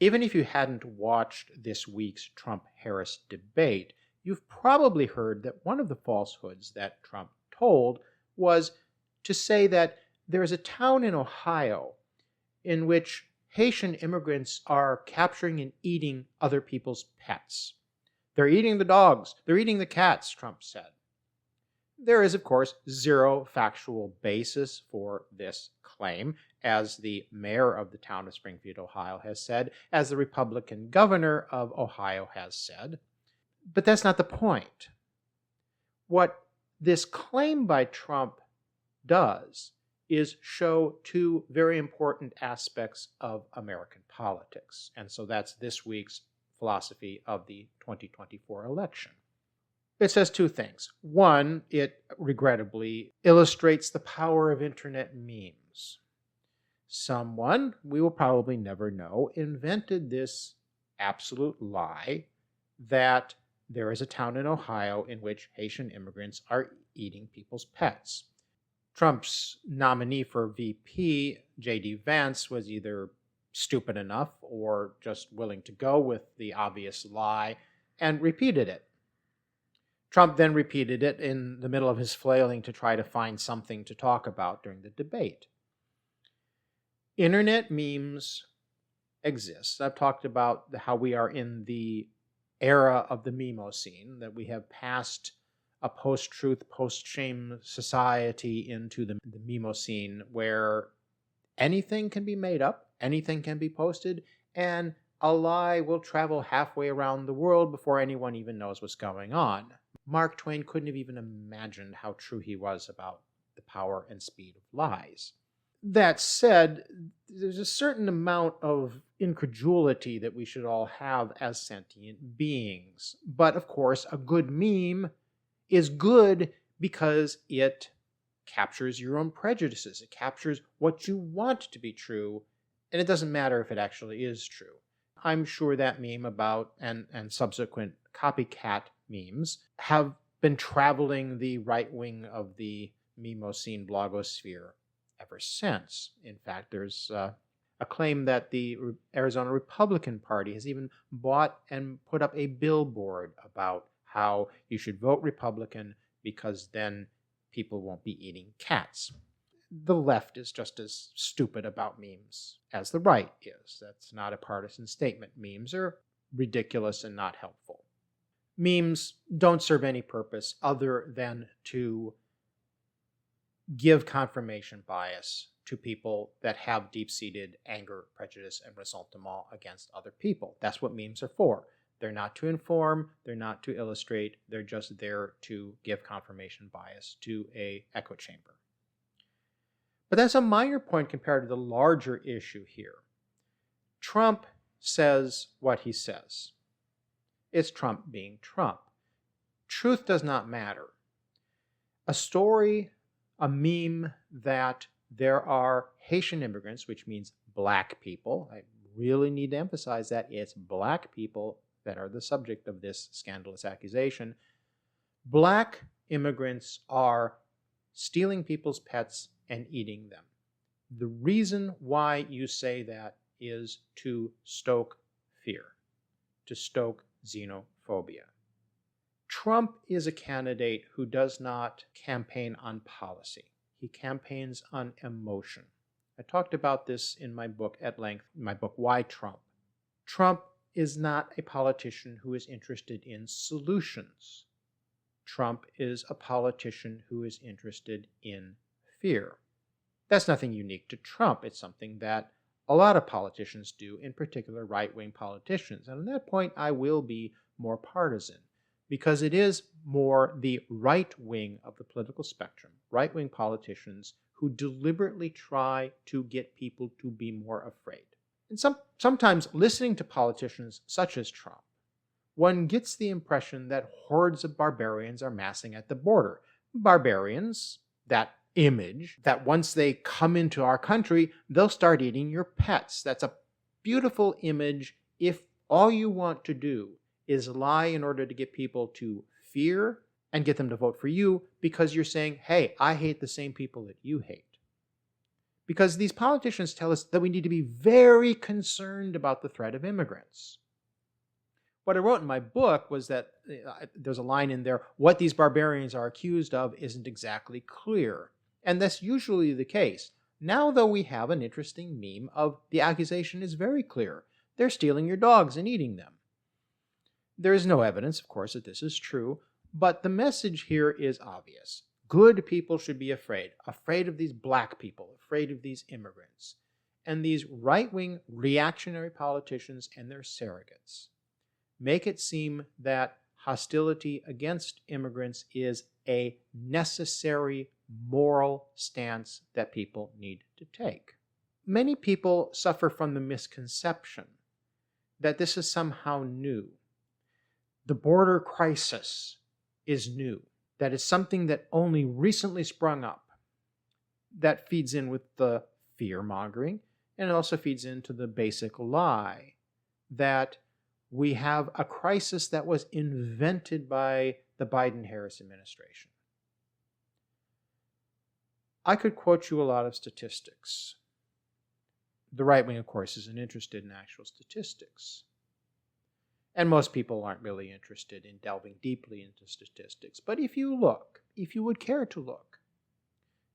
Even if you hadn't watched this week's Trump-Harris debate, you've probably heard that one of the falsehoods that Trump told was to say that there is a town in Ohio in which Haitian immigrants are capturing and eating other people's pets. They're eating the dogs, they're eating the cats, Trump said. There is, of course, zero factual basis for this claim, as the mayor of the town of Springfield, Ohio has said, as the Republican governor of Ohio has said. But that's not the point. What this claim by Trump does is show two very important aspects of American politics. And so that's this week's philosophy of the 2024 election. It says two things. One, it regrettably illustrates the power of internet memes. Someone, we will probably never know, invented this absolute lie that there is a town in Ohio in which Haitian immigrants are eating people's pets. Trump's nominee for VP, J.D. Vance, was either stupid enough or just willing to go with the obvious lie and repeated it. Trump then repeated it in the middle of his flailing to try to find something to talk about during the debate. Internet memes exist. I've talked about how we are in the era of the Mimoscene, that we have passed a post-truth, post-shame society into the Mimoscene, where anything can be made up, anything can be posted, and a lie will travel halfway around the world before anyone even knows what's going on. Mark Twain couldn't have even imagined how true he was about the power and speed of lies. That said, there's a certain amount of incredulity that we should all have as sentient beings. But of course, a good meme is good because it captures your own prejudices. It captures what you want to be true, and it doesn't matter if it actually is true. I'm sure that meme about and subsequent copycat memes have been traveling the right wing of the Mimoscene blogosphere ever since. In fact, there's a claim that the Arizona Republican Party has even bought and put up a billboard about how you should vote Republican because then people won't be eating cats. The left is just as stupid about memes as the right is. That's not a partisan statement. Memes are ridiculous and not helpful. Memes don't serve any purpose other than to give confirmation bias to people that have deep-seated anger, prejudice, and ressentiment against other people. That's what memes are for. They're not to inform, they're not to illustrate, they're just there to give confirmation bias to an echo chamber. But that's a minor point compared to the larger issue here. Trump says what he says. It's Trump being Trump. Truth does not matter. A story, a meme that there are Haitian immigrants, which means black people. I really need to emphasize that it's black people that are the subject of this scandalous accusation. Black immigrants are stealing people's pets and eating them. The reason why you say that is to stoke fear, to stoke xenophobia. Trump is a candidate who does not campaign on policy. He campaigns on emotion. I talked about this in my book at length, my book, Why Trump? Trump is not a politician who is interested in solutions. Trump is a politician who is interested in fear. That's nothing unique to Trump. It's something that a lot of politicians do, in particular right-wing politicians. And on that point, I will be more partisan, because it is more the right wing of the political spectrum, right-wing politicians who deliberately try to get people to be more afraid. And sometimes listening to politicians such as Trump, one gets the impression that hordes of barbarians are massing at the border. Barbarians, that image, that once they come into our country, they'll start eating your pets. That's a beautiful image if all you want to do is lie in order to get people to fear and get them to vote for you because you're saying, hey, I hate the same people that you hate. because these politicians tell us that we need to be very concerned about the threat of immigrants. What I wrote in my book was that there's a line in there, what these barbarians are accused of isn't exactly clear. And that's usually the case. Now, though, we have an interesting meme of the accusation is very clear. They're stealing your dogs and eating them. There is no evidence, of course, that this is true, but the message here is obvious. Good people should be afraid of these black people, afraid of these immigrants, and these right-wing reactionary politicians and their surrogates make it seem that hostility against immigrants is a necessary moral stance that people need to take. Many people suffer from the misconception that this is somehow new. The border crisis is new. That is something that only recently sprung up. That feeds in with the fear-mongering, and it also feeds into the basic lie that we have a crisis that was invented by the Biden-Harris administration. I could quote you a lot of statistics. The right wing, of course, isn't interested in actual statistics. And most people aren't really interested in delving deeply into statistics. But if you look, if you would care to look,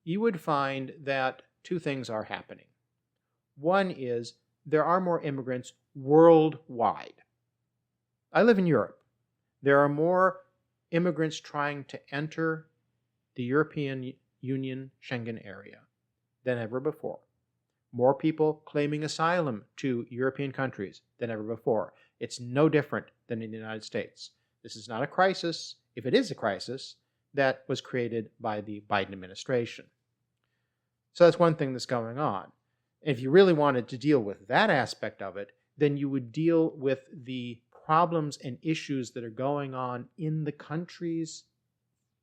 you would find that two things are happening. One is there are more immigrants worldwide. I live in Europe. There are more immigrants trying to enter the European Union Schengen area than ever before. More people claiming asylum to European countries than ever before. It's no different than in the United States. This is not a crisis, if it is a crisis, that was created by the Biden administration. So that's one thing that's going on. If you really wanted to deal with that aspect of it, then you would deal with the problems and issues that are going on in the countries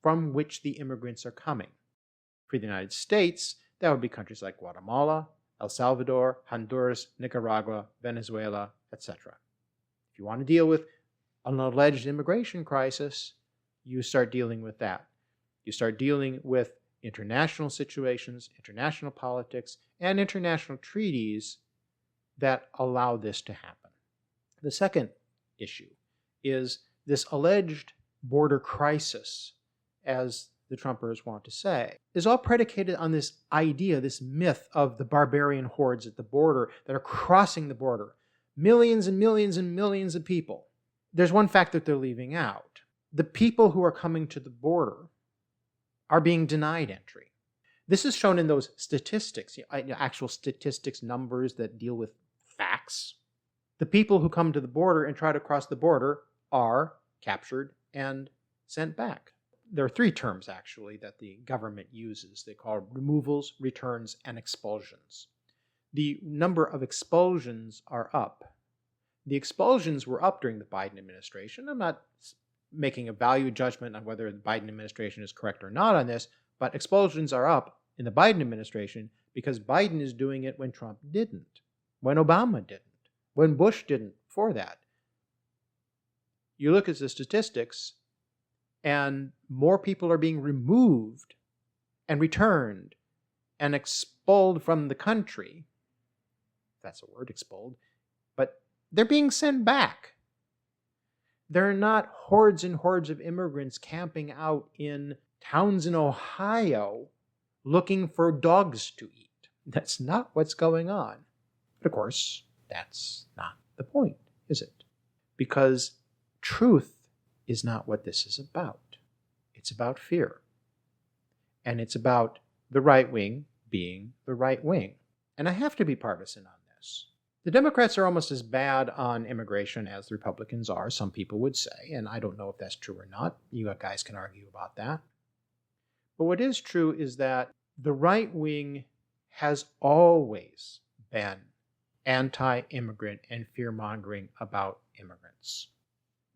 from which the immigrants are coming. For the United States, that would be countries like Guatemala, El Salvador, Honduras, Nicaragua, Venezuela, etc. If you want to deal with an alleged immigration crisis, you start dealing with that. You start dealing with international situations, international politics, and international treaties that allow this to happen. The second issue is this alleged border crisis, as the Trumpers want to say, is all predicated on this idea, this myth of the barbarian hordes at the border that are crossing the border. Millions and millions and millions of people. There's one fact that they're leaving out. The people who are coming to the border are being denied entry. This is shown in those statistics, actual statistics, numbers that deal with facts. The people who come to the border and try to cross the border are captured and sent back. There are three terms, actually, that the government uses. They call removals, returns, and expulsions. The number of expulsions are up. The expulsions were up during the Biden administration. I'm not making a value judgment on whether the Biden administration is correct or not on this, but expulsions are up in the Biden administration because Biden is doing it when Trump didn't, when Obama didn't, when Bush didn't before that. You look at the statistics, and more people are being removed and returned and expelled from the country. That's a word, expelled. But they're being sent back. There are not hordes and hordes of immigrants camping out in towns in Ohio looking for dogs to eat. That's not what's going on. But of course, that's not the point, is it? Because truth is not what this is about. It's about fear. And it's about the right wing being the right wing. And I have to be partisan on this. The Democrats are almost as bad on immigration as the Republicans are, some people would say, and I don't know if that's true or not. You guys can argue about that. But what is true is that the right wing has always been anti-immigrant and fear-mongering about immigrants.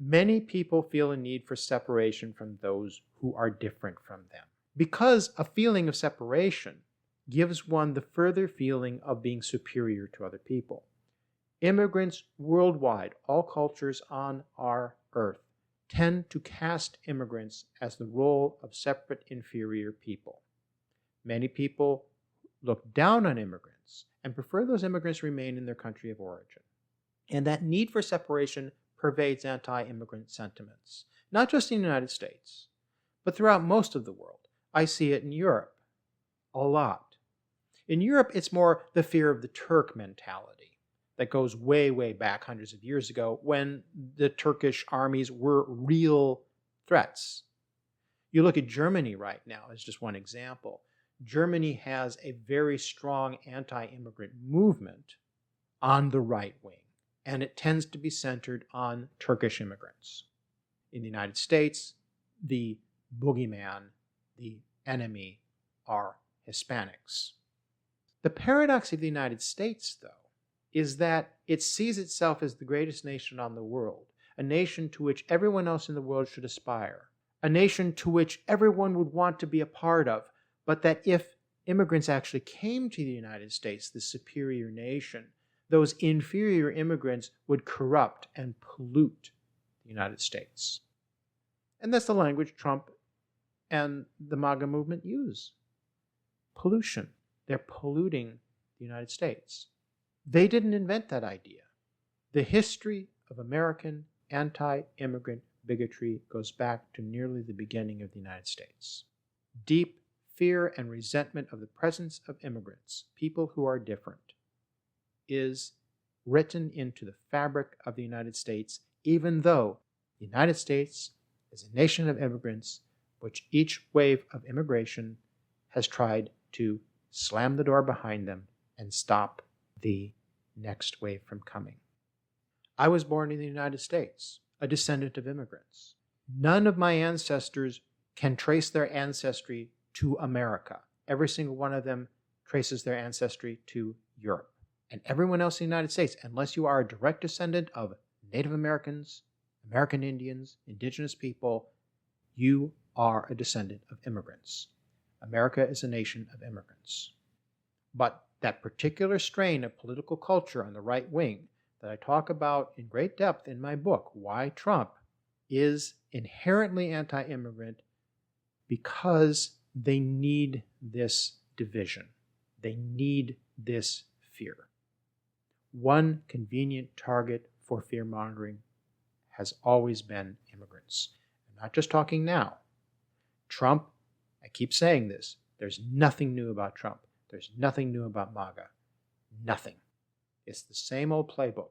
Many people feel a need for separation from those who are different from them, because a feeling of separation gives one the further feeling of being superior to other people. Immigrants worldwide, all cultures on our earth, tend to cast immigrants as the role of separate, inferior people. Many people look down on immigrants and prefer those immigrants remain in their country of origin. And that need for separation pervades anti-immigrant sentiments, not just in the United States, but throughout most of the world. I see it in Europe a lot. In Europe, it's more the fear of the Turk mentality that goes way, way back hundreds of years ago when the Turkish armies were real threats. You look at Germany right now as just one example. Germany has a very strong anti-immigrant movement on the right wing, and it tends to be centered on Turkish immigrants. In the United States, the boogeyman, the enemy, are Hispanics. The paradox of the United States, though, is that it sees itself as the greatest nation on the world, a nation to which everyone else in the world should aspire, a nation to which everyone would want to be a part of, but that if immigrants actually came to the United States, the superior nation, those inferior immigrants would corrupt and pollute the United States. And that's the language Trump and the MAGA movement use. Pollution. They're polluting the United States. They didn't invent that idea. The history of American anti-immigrant bigotry goes back to nearly the beginning of the United States. Deep fear and resentment of the presence of immigrants, people who are different, is written into the fabric of the United States, even though the United States is a nation of immigrants, which each wave of immigration has tried to slam the door behind them and stop the next wave from coming. I was born in the United States, a descendant of immigrants. None of my ancestors can trace their ancestry to America. Every single one of them traces their ancestry to Europe. And everyone else in the United States, unless you are a direct descendant of Native Americans, American Indians, indigenous people, you are a descendant of immigrants. America is a nation of immigrants. But that particular strain of political culture on the right wing that I talk about in great depth in my book, Why Trump, is inherently anti-immigrant because they need this division. They need this fear. One convenient target for fear-mongering has always been immigrants. I'm not just talking now. Trump, I keep saying this, there's nothing new about Trump. There's nothing new about MAGA. Nothing. It's the same old playbook.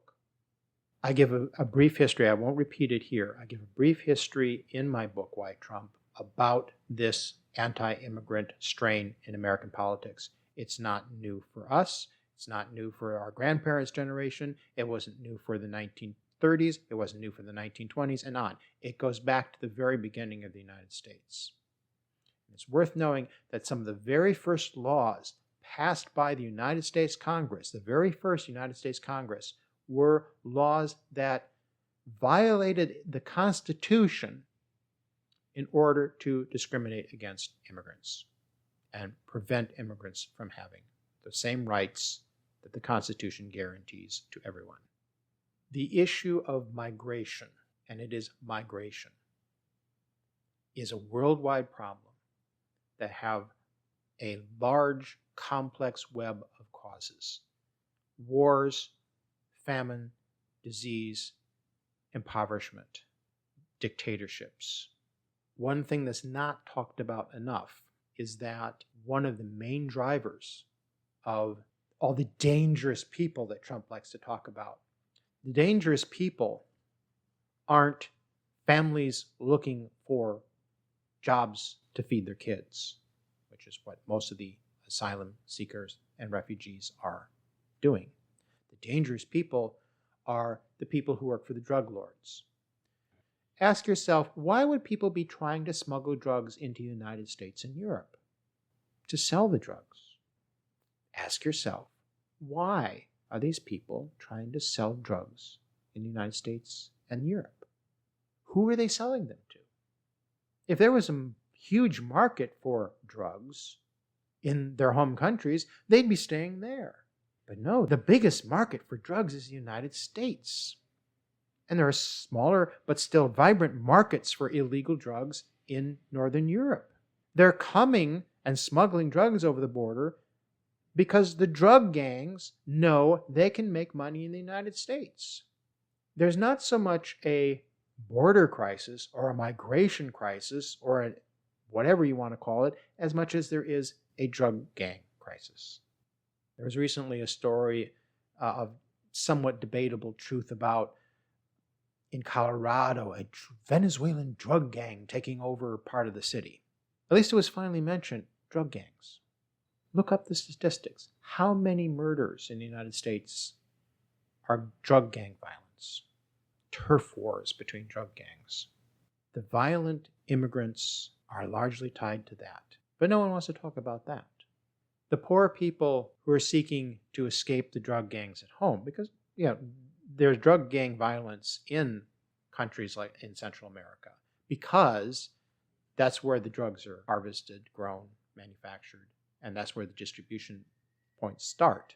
I give a brief history. I won't repeat it here. I give a brief history in my book, Why Trump, about this anti-immigrant strain in American politics. It's not new for us. It's not new for our grandparents' generation. It wasn't new for the 1930s. It wasn't new for the 1920s and on. It goes back to the very beginning of the United States. It's worth knowing that some of the very first laws passed by the United States Congress, the very first United States Congress, were laws that violated the Constitution in order to discriminate against immigrants and prevent immigrants from having the same rights that the Constitution guarantees to everyone. The issue of migration, and it is migration, is a worldwide problem that have a large, complex web of causes. Wars, famine, disease, impoverishment, dictatorships. One thing that's not talked about enough is that one of the main drivers of all the dangerous people that Trump likes to talk about, the dangerous people aren't families looking for jobs to feed their kids, which is what most of the asylum seekers and refugees are doing. The dangerous people are the people who work for the drug lords. Ask yourself, why would people be trying to smuggle drugs into the United States and Europe? To sell the drugs. Ask yourself, why are these people trying to sell drugs in the United States and Europe? Who are they selling them to? If there was a huge market for drugs in their home countries, they'd be staying there. But no, the biggest market for drugs is the United States. And there are smaller but still vibrant markets for illegal drugs in Northern Europe. They're coming and smuggling drugs over the border because the drug gangs know they can make money in the United States. There's not so much a border crisis or a migration crisis or a whatever you want to call it, as much as there is a drug gang crisis. There was recently a story of somewhat debatable truth about, in Colorado, a Venezuelan drug gang taking over part of the city. At least it was finally mentioned, drug gangs. Look up the statistics. How many murders in the United States are drug gang violence? Turf wars between drug gangs. The violent immigrants are largely tied to that. But no one wants to talk about that. The poor people who are seeking to escape the drug gangs at home, because there's drug gang violence in countries like in Central America, because that's where the drugs are harvested, grown, manufactured, and that's where the distribution points start.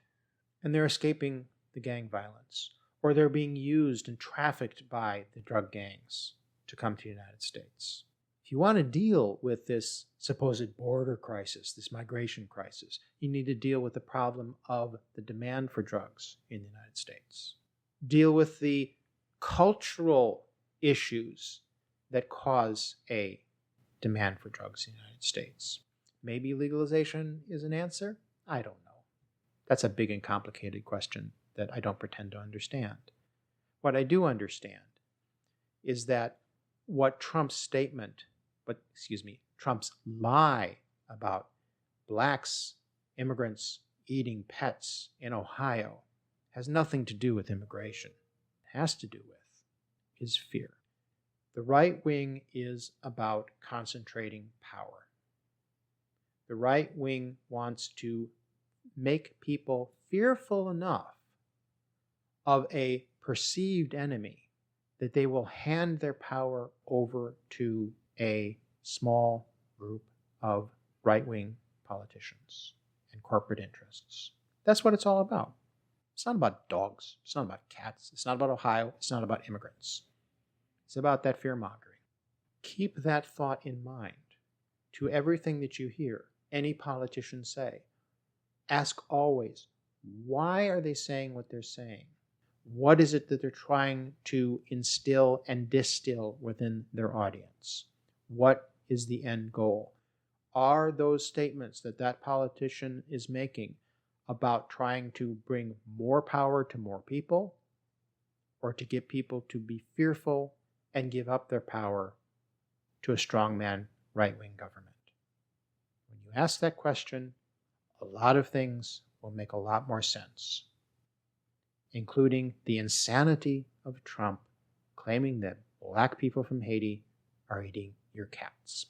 And they're escaping the gang violence, or they're being used and trafficked by the drug gangs to come to the United States. If you want to deal with this supposed border crisis, this migration crisis, you need to deal with the problem of the demand for drugs in the United States. Deal with the cultural issues that cause a demand for drugs in the United States. Maybe legalization is an answer? I don't know. That's a big and complicated question that I don't pretend to understand. What I do understand is that what Trump's lie about blacks, immigrants eating pets in Ohio has nothing to do with immigration. It has to do with is fear. The right wing is about concentrating power. The right wing wants to make people fearful enough of a perceived enemy that they will hand their power over to a small group of right-wing politicians and corporate interests. That's what it's all about. It's not about dogs. It's not about cats. It's not about Ohio. It's not about immigrants. It's about that fear-mongering. Keep that thought in mind to everything that you hear any politician say. Ask always, why are they saying what they're saying? What is it that they're trying to instill and distill within their audience? What is the end goal? Are those statements that that politician is making about trying to bring more power to more people, or to get people to be fearful and give up their power to a strongman right-wing government? When you ask that question, a lot of things will make a lot more sense, including the insanity of Trump claiming that black people from Haiti are eating your cats.